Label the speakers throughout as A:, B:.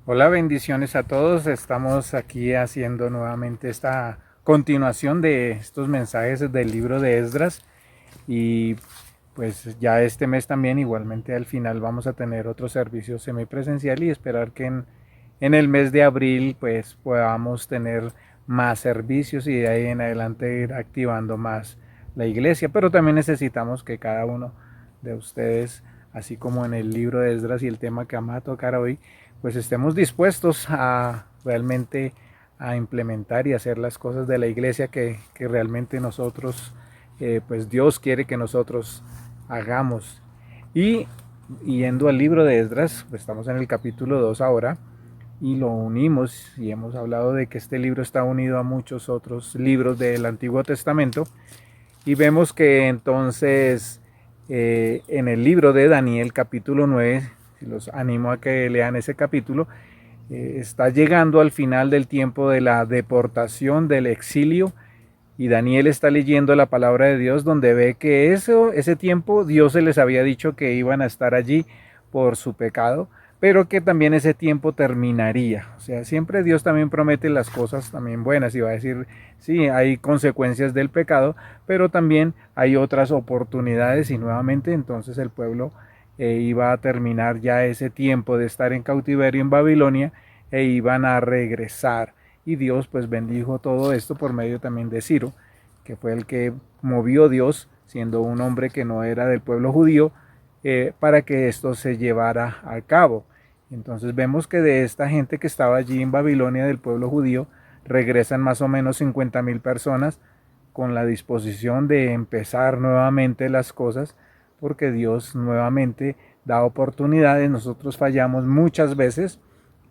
A: Hola, bendiciones a todos. Estamos aquí haciendo nuevamente esta continuación de estos mensajes del libro de Esdras y pues ya este mes también igualmente al final vamos a tener otro servicio semipresencial y esperar que en el mes de abril pues podamos tener más servicios y de ahí en adelante ir activando más la iglesia, pero también necesitamos que cada uno de ustedes, así como en el libro de Esdras y el tema que vamos a tocar hoy, pues estemos dispuestos a realmente a implementar y hacer las cosas de la iglesia que realmente nosotros, pues Dios quiere que nosotros hagamos. Y yendo al libro de Esdras, pues estamos en el capítulo 2 ahora y lo unimos y hemos hablado de que este libro está unido a muchos otros libros del Antiguo Testamento y vemos que entonces en el libro de Daniel capítulo 9, los animo a que lean ese capítulo, está llegando al final del tiempo de la deportación, del exilio, y Daniel está leyendo la palabra de Dios donde ve que ese tiempo Dios se les había dicho que iban a estar allí por su pecado, pero que también ese tiempo terminaría. O sea, siempre Dios también promete las cosas también buenas y va a decir, sí, hay consecuencias del pecado, pero también hay otras oportunidades y nuevamente entonces el pueblo iba a terminar ya ese tiempo de estar en cautiverio en Babilonia e iban a regresar. Y Dios pues bendijo todo esto por medio también de Ciro, que fue el que movió Dios, siendo un hombre que no era del pueblo judío, para que esto se llevara a cabo. Entonces vemos que de esta gente que estaba allí en Babilonia del pueblo judío, regresan más o menos 50,000 personas con la disposición de empezar nuevamente las cosas, porque Dios nuevamente da oportunidades, nosotros fallamos muchas veces,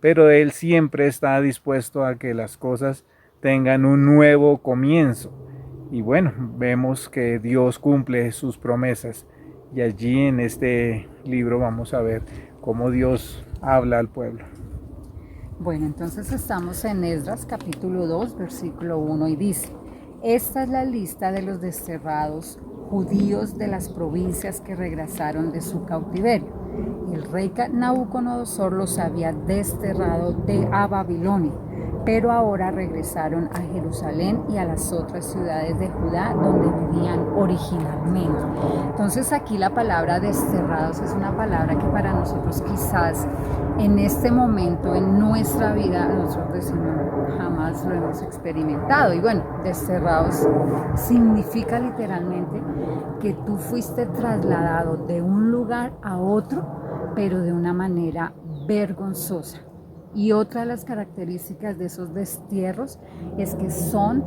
A: pero Él siempre está dispuesto a que las cosas tengan un nuevo comienzo. Y bueno, vemos que Dios cumple sus promesas y allí en este libro vamos a ver cómo Dios habla al pueblo.
B: Bueno, entonces estamos en Esdras capítulo 2, versículo 1 y dice, esta es la lista de los desterrados judíos de las provincias que regresaron de su cautiverio. El rey Nabucodonosor los había desterrado a Babilonia, pero ahora regresaron a Jerusalén y a las otras ciudades de Judá donde vivían originalmente. Entonces aquí la palabra desterrados es una palabra que para nosotros quizás en este momento en nuestra vida nosotros decimos jamás lo hemos experimentado. Y bueno, desterrados significa literalmente que tú fuiste trasladado de un lugar a otro, pero de una manera vergonzosa. Y otra de las características de esos destierros es que son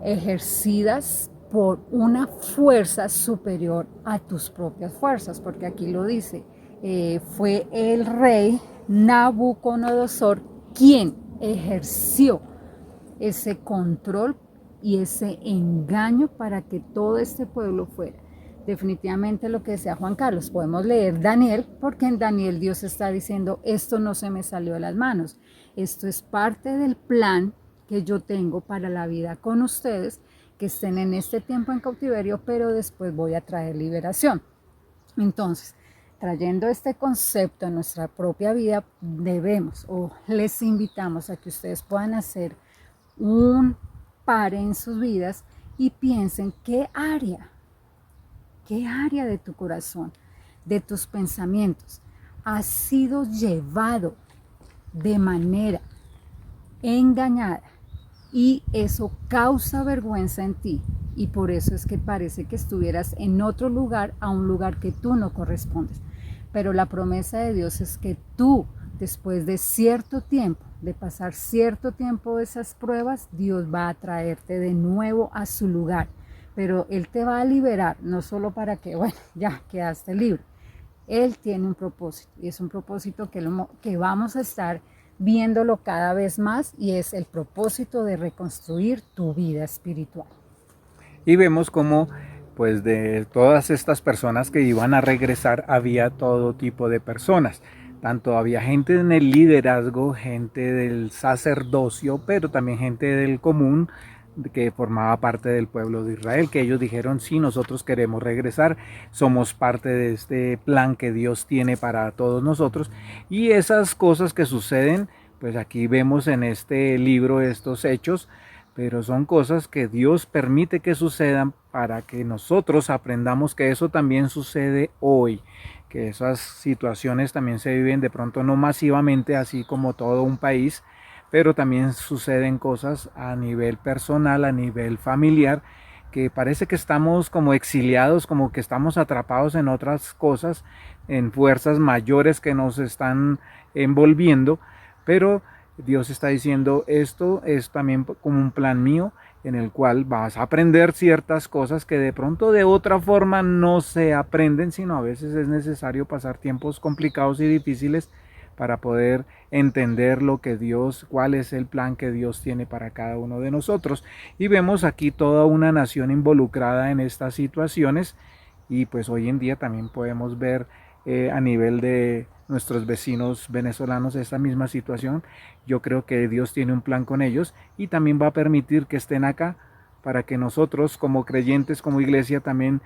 B: ejercidas por una fuerza superior a tus propias fuerzas, porque aquí lo dice, fue el rey Nabucodonosor quien ejerció ese control y ese engaño para que todo este pueblo fuera. Definitivamente lo que decía Juan Carlos, podemos leer Daniel, porque en Daniel Dios está diciendo, esto no se me salió de las manos, esto es parte del plan que yo tengo para la vida con ustedes, que estén en este tiempo en cautiverio, pero después voy a traer liberación. Entonces, trayendo este concepto a nuestra propia vida, debemos o les invitamos a que ustedes puedan hacer un pare en sus vidas y piensen qué área de tu corazón, de tus pensamientos, ha sido llevado de manera engañada y eso causa vergüenza en ti y por eso es que parece que estuvieras en otro lugar, a un lugar que tú no correspondes. Pero la promesa de Dios es que tú, después de cierto tiempo, de pasar cierto tiempo de esas pruebas, Dios va a traerte de nuevo a su lugar. Pero Él te va a liberar, no solo para que, bueno, ya quedaste libre. Él tiene un propósito y es un propósito que vamos a estar viéndolo cada vez más y es el propósito de reconstruir tu vida espiritual.
A: Y vemos cómo pues de todas estas personas que iban a regresar había todo tipo de personas. Tanto había gente en el liderazgo, gente del sacerdocio, pero también gente del común, que formaba parte del pueblo de Israel, que ellos dijeron, sí, nosotros queremos regresar, somos parte de este plan que Dios tiene para todos nosotros. Y esas cosas que suceden, pues aquí vemos en este libro estos hechos, pero son cosas que Dios permite que sucedan para que nosotros aprendamos que eso también sucede hoy, que esas situaciones también se viven de pronto no masivamente, así como todo un país, pero también suceden cosas a nivel personal, a nivel familiar, que parece que estamos como exiliados, como que estamos atrapados en otras cosas, en fuerzas mayores que nos están envolviendo, pero Dios está diciendo, esto es también como un plan mío, en el cual vas a aprender ciertas cosas que de pronto de otra forma no se aprenden, sino a veces es necesario pasar tiempos complicados y difíciles para poder entender lo que Dios, cuál es el plan que Dios tiene para cada uno de nosotros. Y vemos aquí toda una nación involucrada en estas situaciones, y pues hoy en día también podemos ver a nivel de nuestros vecinos venezolanos esta misma situación. Yo creo que Dios tiene un plan con ellos y también va a permitir que estén acá para que nosotros como creyentes, como iglesia, también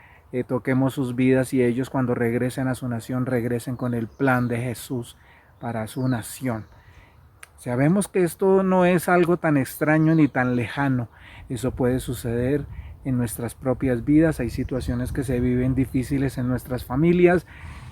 A: toquemos sus vidas, y ellos cuando regresen a su nación regresen con el plan de Jesús para su nación. Sabemos que esto no es algo tan extraño ni tan lejano. Eso puede suceder en nuestras propias vidas. Hay situaciones que se viven difíciles en nuestras familias,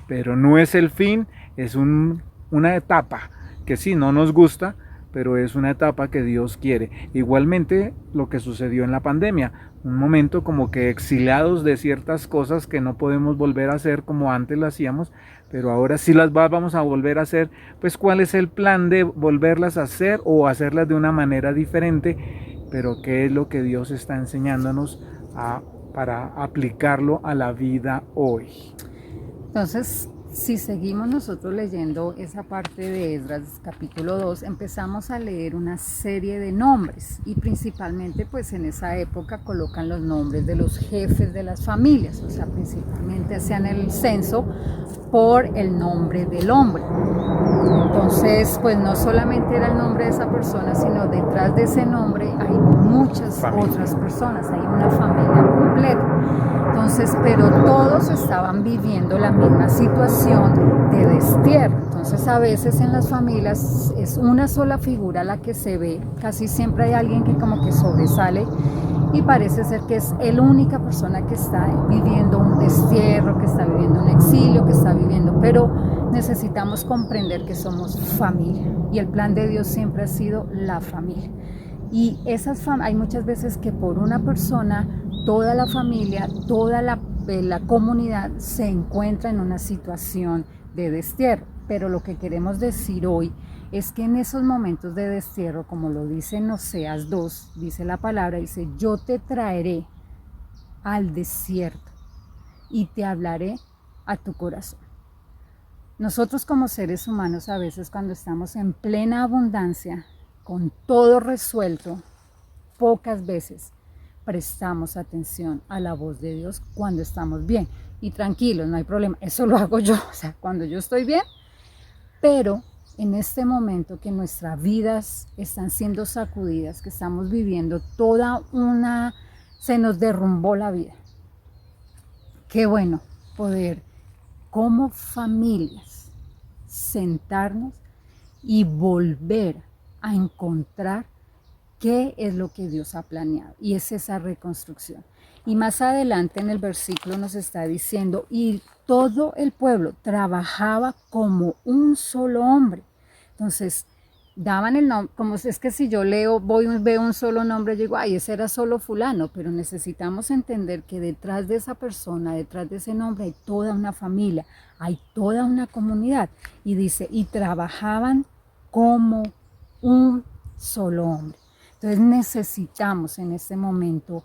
A: pero no es el fin, es una etapa que sí, no nos gusta, pero es una etapa que Dios quiere. Igualmente lo que sucedió en la pandemia, un momento como que exiliados de ciertas cosas que no podemos volver a hacer como antes lo hacíamos, pero ahora sí las vamos a volver a hacer. Pues ¿cuál es el plan de volverlas a hacer o hacerlas de una manera diferente? Pero ¿qué es lo que Dios está enseñándonos para aplicarlo a la vida hoy?
B: Entonces, si seguimos nosotros leyendo esa parte de Esdras capítulo 2, empezamos a leer una serie de nombres, y principalmente pues en esa época colocan los nombres de los jefes de las familias, o sea, principalmente hacían el censo por el nombre del hombre. Entonces, pues no solamente era el nombre de esa persona, sino detrás de ese nombre hay muchas otras personas, hay una familia completa. Entonces, pero todos estaban viviendo la misma situación de destierro. Entonces, a veces en las familias es una sola figura la que se ve, casi siempre hay alguien que como que sobresale, y parece ser que es la única persona que está viviendo un destierro, que está viviendo un exilio, que está viviendo, pero necesitamos comprender que somos familia, y el plan de Dios siempre ha sido la familia. Y hay muchas veces que por una persona, toda la familia, toda la comunidad se encuentra en una situación de destierro. Pero lo que queremos decir hoy es que en esos momentos de destierro, como lo dice en Oseas 2, dice la palabra, dice, yo te traeré al desierto y te hablaré a tu corazón. Nosotros como seres humanos, a veces cuando estamos en plena abundancia, con todo resuelto, pocas veces prestamos atención a la voz de Dios cuando estamos bien. Y tranquilos, no hay problema, eso lo hago yo, o sea, cuando yo estoy bien. Pero en este momento que nuestras vidas están siendo sacudidas, que estamos viviendo se nos derrumbó la vida. Qué bueno poder, como familias, sentarnos y volver a encontrar qué es lo que Dios ha planeado, y es esa reconstrucción. Y más adelante en el versículo nos está diciendo, y todo el pueblo trabajaba como un solo hombre. Entonces, daban el nombre, como es que si yo veo un solo nombre, digo, ay, ese era solo fulano, pero necesitamos entender que detrás de esa persona, detrás de ese nombre, hay toda una familia, hay toda una comunidad. Y dice, y trabajaban como un solo hombre. Entonces necesitamos en este momento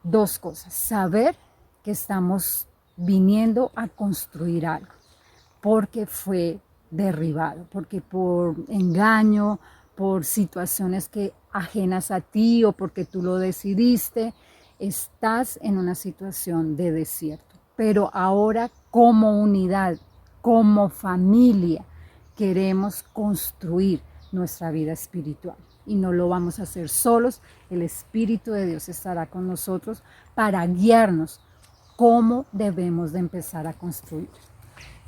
B: dos cosas: saber que estamos viniendo a construir algo, porque fue derribado, porque por engaño, por situaciones ajenas a ti o porque tú lo decidiste, estás en una situación de desierto. Pero ahora como unidad, como familia, queremos construir nuestra vida espiritual. y no lo vamos a hacer solos. El Espíritu de Dios estará con nosotros para guiarnos cómo debemos de empezar a construir.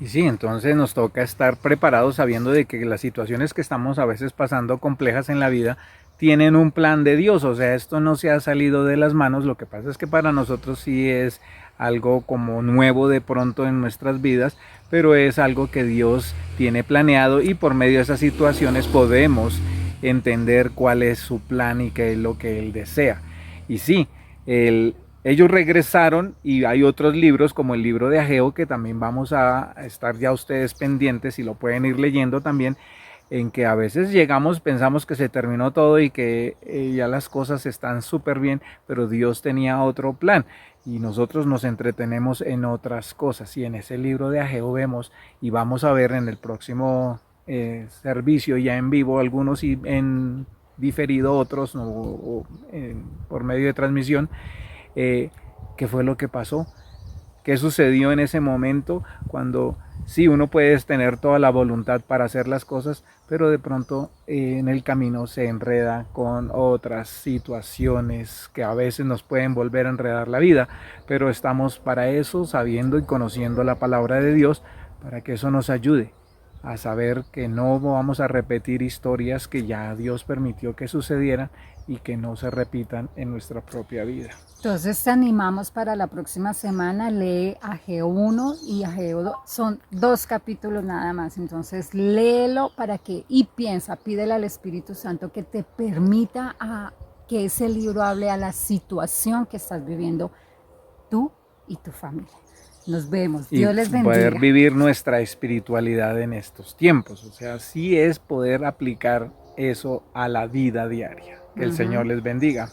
A: Y sí, entonces nos toca estar preparados sabiendo de que las situaciones que estamos a veces pasando complejas en la vida tienen un plan de Dios, o sea, esto no se ha salido de las manos. Lo que pasa es que para nosotros sí es algo como nuevo de pronto en nuestras vidas, pero es algo que Dios tiene planeado y por medio de esas situaciones podemos entender cuál es su plan y qué es lo que Él desea. Y sí, ellos regresaron y hay otros libros como el libro de Ageo que también vamos a estar ya ustedes pendientes y lo pueden ir leyendo también, en que a veces llegamos, pensamos que se terminó todo y que ya las cosas están súper bien, pero Dios tenía otro plan y nosotros nos entretenemos en otras cosas. Y en ese libro de Ageo vemos y vamos a ver en el próximo servicio ya en vivo, algunos y en diferido otros por medio de transmisión, qué fue lo que pasó, qué sucedió en ese momento cuando sí, uno puede tener toda la voluntad para hacer las cosas, pero de pronto en el camino se enreda con otras situaciones que a veces nos pueden volver a enredar la vida, pero estamos para eso, sabiendo y conociendo la palabra de Dios, para que eso nos ayude a saber que no vamos a repetir historias que ya Dios permitió que sucedieran y que no se repitan en nuestra propia vida.
B: Entonces te animamos para la próxima semana, lee Ageo 1 y Ageo 2, son 2 capítulos nada más, entonces léelo para que, y piensa, pídele al Espíritu Santo que te permita que ese libro hable a la situación que estás viviendo tú y tu familia. Nos vemos, Dios les bendiga.
A: Poder vivir nuestra espiritualidad en estos tiempos, o sea, sí es poder aplicar eso a la vida diaria. Que el Señor les bendiga.